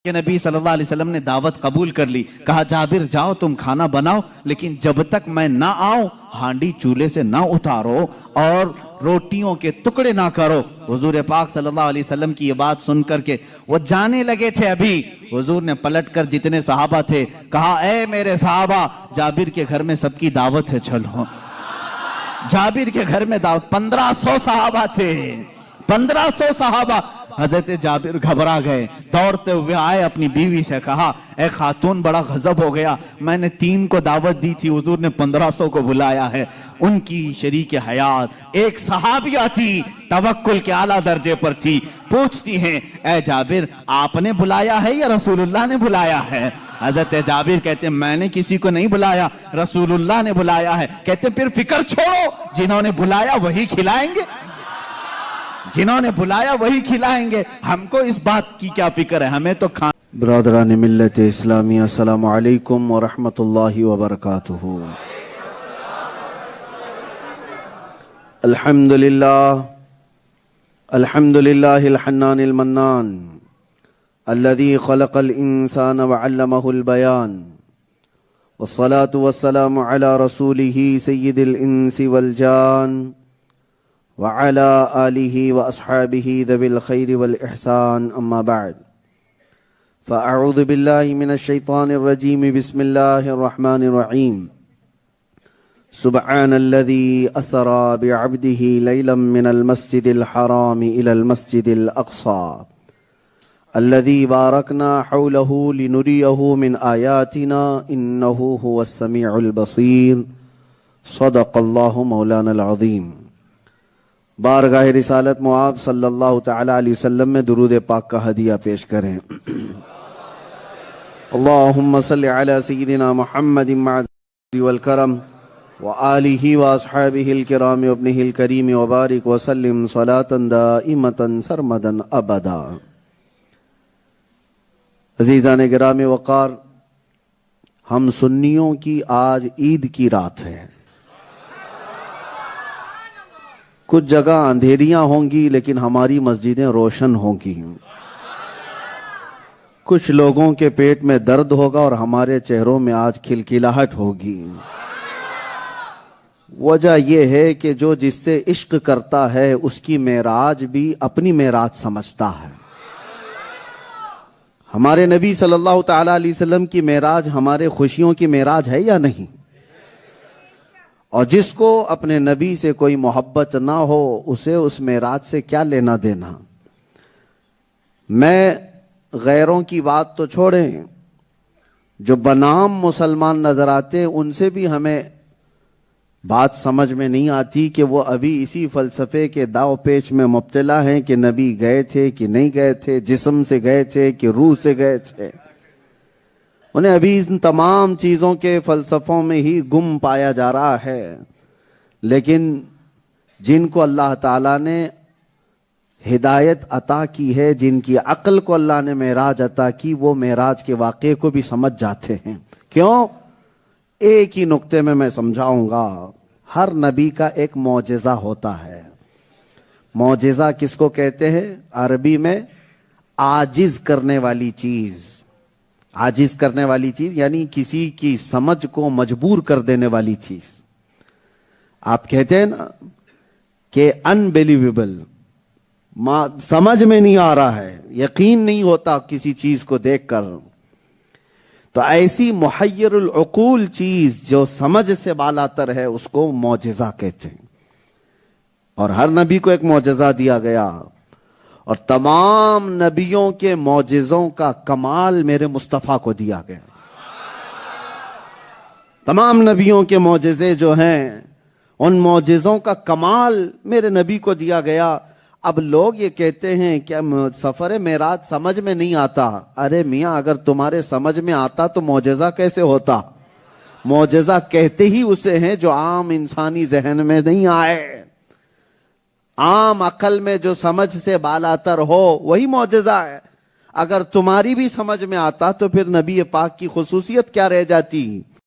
کہ نبی صلی اللہ علیہ وسلم نے دعوت قبول کر لی. کہا جابر جاؤ تم کھانا بناؤ لیکن جب تک میں نہ آؤں ہانڈی چولہے سے نہ اتارو اور روٹیوں کے ٹکڑے نہ کرو. حضور پاک صلی اللہ علیہ وسلم کی یہ بات سن کر کے وہ جانے لگے تھے. ابھی حضور نے پلٹ کر جتنے صحابہ تھے کہا اے میرے صحابہ جابر کے گھر میں سب کی دعوت ہے چلو. جابر کے گھر میں دعوت. 1500 صحابہ تھے, 1500 صحابہ. حضرت جابر گھبرا گئے, دوڑتے ہوئے آئے, اپنی بیوی سے کہا اے خاتون بڑا غضب ہو گیا, میں نے 3 کو دعوت دی تھی, حضور نے 1500 کو بلایا ہے. ان کی شریک حیات ایک صحابیہ تھی, توکل کے اعلیٰ درجے پر تھی. پوچھتی ہیں اے جابر آپ نے بلایا ہے یا رسول اللہ نے بلایا ہے؟ حضرت جابر کہتے ہیں میں نے کسی کو نہیں بلایا, رسول اللہ نے بلایا ہے. کہتے پھر فکر چھوڑو, جنہوں نے بلایا وہی کھلائیں گے, جنہوں نے بلایا وہی کھلائیں گے. ہم کو اس بات کی کیا فکر ہے, ہمیں تو کھانا. برادران ملت اسلامی السلام علیکم ورحمۃ اللہ وبرکاتہ. الحمد للہ الحنان المنان الذي خلق الانسان وعلمه البيان والصلاة والسلام على رسوله سید الانس والجان وعلى آله وأصحابه ذوي الخير والإحسان. أما بعد فأعوذ بالله من الشيطان الرجيم. بسم الله الرحمن الرحيم. سبحان الذي أسرى بعبده ليلا من المسجد الحرام إلى المسجد الأقصى الذي باركنا حوله لنريه من آياتنا إنه هو السميع البصير. صدق الله مولانا العظيم. بارگاہ رسالت معاب صلی اللہ تعالی علیہ وسلم میں درود پاک کا ہدیہ پیش کریں. اللہم صلی علی سیدنا محمد والکرم وآلہ واصحابہ الکرام وابنہ الکریم وبارک وسلم صلاة دائمتا سرمدا ابدا. عزیزان گرام وقار, ہم سنیوں کی آج عید کی رات ہے. کچھ جگہ اندھیریاں ہوں گی لیکن ہماری مسجدیں روشن ہوں گی. کچھ لوگوں کے پیٹ میں درد ہوگا اور ہمارے چہروں میں آج کھلکھلاہٹ ہوگی. وجہ یہ ہے کہ جو جس سے عشق کرتا ہے اس کی معراج بھی اپنی معراج سمجھتا ہے. ہمارے نبی صلی اللہ تعالی علیہ وسلم کی معراج ہمارے خوشیوں کی معراج ہے یا نہیں؟ اور جس کو اپنے نبی سے کوئی محبت نہ ہو اسے اس معراج سے کیا لینا دینا. میں غیروں کی بات تو چھوڑیں, جو بنام مسلمان نظر آتے ہیں ان سے بھی ہمیں بات سمجھ میں نہیں آتی کہ وہ ابھی اسی فلسفے کے داو پیچ میں مبتلا ہیں کہ نبی گئے تھے کہ نہیں گئے تھے, جسم سے گئے تھے کہ روح سے گئے تھے. انہیں ابھی ان تمام چیزوں کے فلسفوں میں ہی گم پایا جا رہا ہے. لیکن جن کو اللہ تعالیٰ نے ہدایت عطا کی ہے, جن کی عقل کو اللہ نے معراج عطا کی, وہ معراج کے واقعے کو بھی سمجھ جاتے ہیں. کیوں؟ ایک ہی نقطے میں سمجھاؤں گا. ہر نبی کا ایک معجزہ ہوتا ہے. معجزہ کس کو کہتے ہیں؟ عربی میں عاجز کرنے والی چیز. عاجز کرنے والی چیز یعنی کسی کی سمجھ کو مجبور کر دینے والی چیز. آپ کہتے ہیں نا کہ انبیلیویبل, سمجھ میں نہیں آ رہا ہے, یقین نہیں ہوتا کسی چیز کو دیکھ کر. تو ایسی محیر العقول چیز جو سمجھ سے بالاتر ہے اس کو معجزہ کہتے ہیں. اور ہر نبی کو ایک معجزہ دیا گیا, اور تمام نبیوں کے معجزوں کا کمال میرے مصطفیٰ کو دیا گیا. تمام نبیوں کے معجزے جو ہیں ان معجزوں کا کمال میرے نبی کو دیا گیا. اب لوگ یہ کہتے ہیں کہ سفر معراج سمجھ میں نہیں آتا. ارے میاں, اگر تمہارے سمجھ میں آتا تو معجزہ کیسے ہوتا؟ معجزہ کہتے ہی اسے ہیں جو عام انسانی ذہن میں نہیں آئے. عام عقل میں جو سمجھ سے بالاتر ہو وہی معجزہ ہے. اگر تمہاری بھی سمجھ میں آتا تو پھر نبی پاک کی خصوصیت کیا رہ جاتی؟